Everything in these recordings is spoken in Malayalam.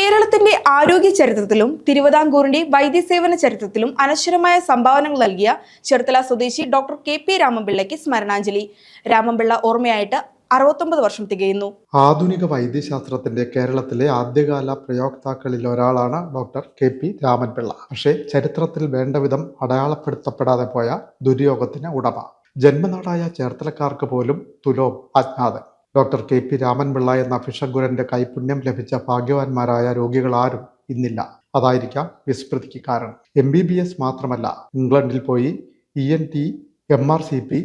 കേരളത്തിന്റെ ആരോഗ്യ ചരിത്രത്തിലും തിരുവിതാംകൂറിന്റെ വൈദ്യസേവന ചരിത്രത്തിലും അനശ്വരമായ സംഭാവനകൾ നൽകിയ ചേർത്തല സ്വദേശി ഡോക്ടർ കെ.പി. രാമൻപിള്ളയ്ക്ക് സ്മരണാഞ്ജലി. രാമൻപിള്ള ഓർമ്മയായിട്ട് 69 വർഷം തികയുന്നു. ആധുനിക വൈദ്യശാസ്ത്രത്തിന്റെ കേരളത്തിലെ ആദ്യകാല പ്രയോക്താക്കളിൽ ഒരാളാണ് ഡോക്ടർ കെ.പി. രാമൻപിള്ള. പക്ഷേ ചരിത്രത്തിൽ വേണ്ടവിധം അടയാളപ്പെടുത്തപ്പെടാതെ പോയ ദുര്യോഗത്തിന് ഉടമ. ജന്മനാടായ ചേർത്തലക്കാർക്ക് പോലും തുലോം അജ്ഞാതൻ. Doctor K P. രാമൻപിള്ള എന്ന ഭിഷഗ്വരന്റെ കൈപുണ്യം ലഭിച്ച ഭാഗ്യവാന്മാരായ രോഗികളാരും ഇന്നില്ല. അതായിരിക്കാം വിസ്മൃതിക്ക് കാരണം. MBBS മാത്രമല്ല, ഇംഗ്ലണ്ടിൽ പോയി ENT, MRCP,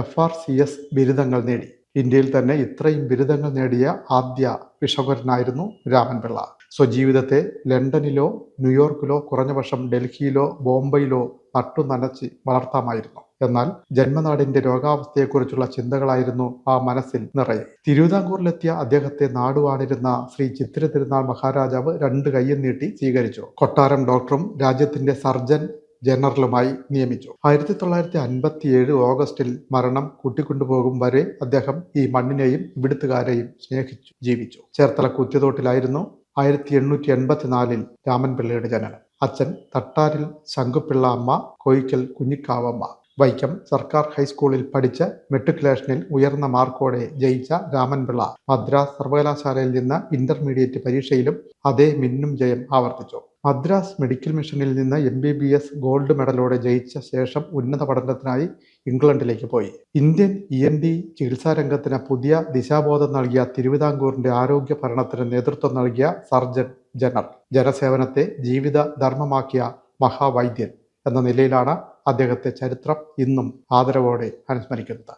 FRCS ബിരുദങ്ങൾ നേടി. ഇന്ത്യയിൽ തന്നെ ഇത്രയും ബിരുദങ്ങൾ നേടിയ ആദ്യ ഭിഷഗ്വരനായിരുന്നു രാമൻപിള്ള. സ്വജീവിതത്തെ ലണ്ടനിലോ ന്യൂയോർക്കിലോ കുറഞ്ഞപക്ഷം ഡൽഹിയിലോ ബോംബെയിലോ നട്ടുനനച്ച് വളർത്താമായിരുന്നു. എന്നാൽ ജന്മനാടിന്റെ രോഗാവസ്ഥയെക്കുറിച്ചുള്ള ചിന്തകളായിരുന്നു ആ മനസ്സിൽ നിറയെ. തിരുവിതാംകൂറിലെത്തിയ അദ്ദേഹത്തെ നാടുവാണിരുന്ന ശ്രീ ചിത്തിര തിരുനാൾ മഹാരാജാവ് 2 കൈയും നീട്ടി സ്വീകരിച്ചു. കൊട്ടാരം ഡോക്ടറും രാജ്യത്തിന്റെ സർജൻ ജനറലുമായി നിയമിച്ചു. 1957 ഓഗസ്റ്റിൽ മരണം കൂട്ടിക്കൊണ്ടുപോകും വരെ അദ്ദേഹം ഈ മണ്ണിനെയും ഇവിടുത്തുകാരെയും സ്നേഹിച്ചു ജീവിച്ചു. ചേർത്തല കുത്തിയതോട്ടിലായിരുന്നു 1884 രാമൻപിള്ളയുടെ ജനനം. അച്ഛൻ തട്ടാരിൽ ശങ്കുപിള്ള, അമ്മ കോയിക്കൽ കുഞ്ഞിക്കാവമ്മ. വൈക്കം സർക്കാർ ഹൈസ്കൂളിൽ പഠിച്ച് മെട്രിക്കുലേഷനിൽ ഉയർന്ന മാർക്കോടെ ജയിച്ച രാമൻപിള്ള മദ്രാസ് സർവകലാശാലയിൽ നിന്ന് ഇന്റർമീഡിയറ്റ് പരീക്ഷയിലും അതേ മിന്നും ജയം ആവർത്തിച്ചു. മദ്രാസ് മെഡിക്കൽ മിഷനിൽ നിന്ന് MBBS ഗോൾഡ് മെഡലോടെ ജയിച്ച ശേഷം ഉന്നത പഠനത്തിനായി ഇംഗ്ലണ്ടിലേക്ക് പോയി. ഇന്ത്യൻ ENT ചികിത്സാരംഗത്തിന് പുതിയ ദിശാബോധം നൽകിയ തിരുവിതാംകൂറിന്റെ ആരോഗ്യ ഭരണത്തിന് നേതൃത്വം നൽകിയ സർജൻ ജനറൽ, ജനസേവനത്തെ ജീവിത ധർമ്മമാക്കിയ മഹാവൈദ്യൻ എന്ന നിലയിലാണ് അദ്ദേഹത്തെ ചരിത്രം ഇന്നും ആദരവോടെ അനുസ്മരിക്കുന്നത്.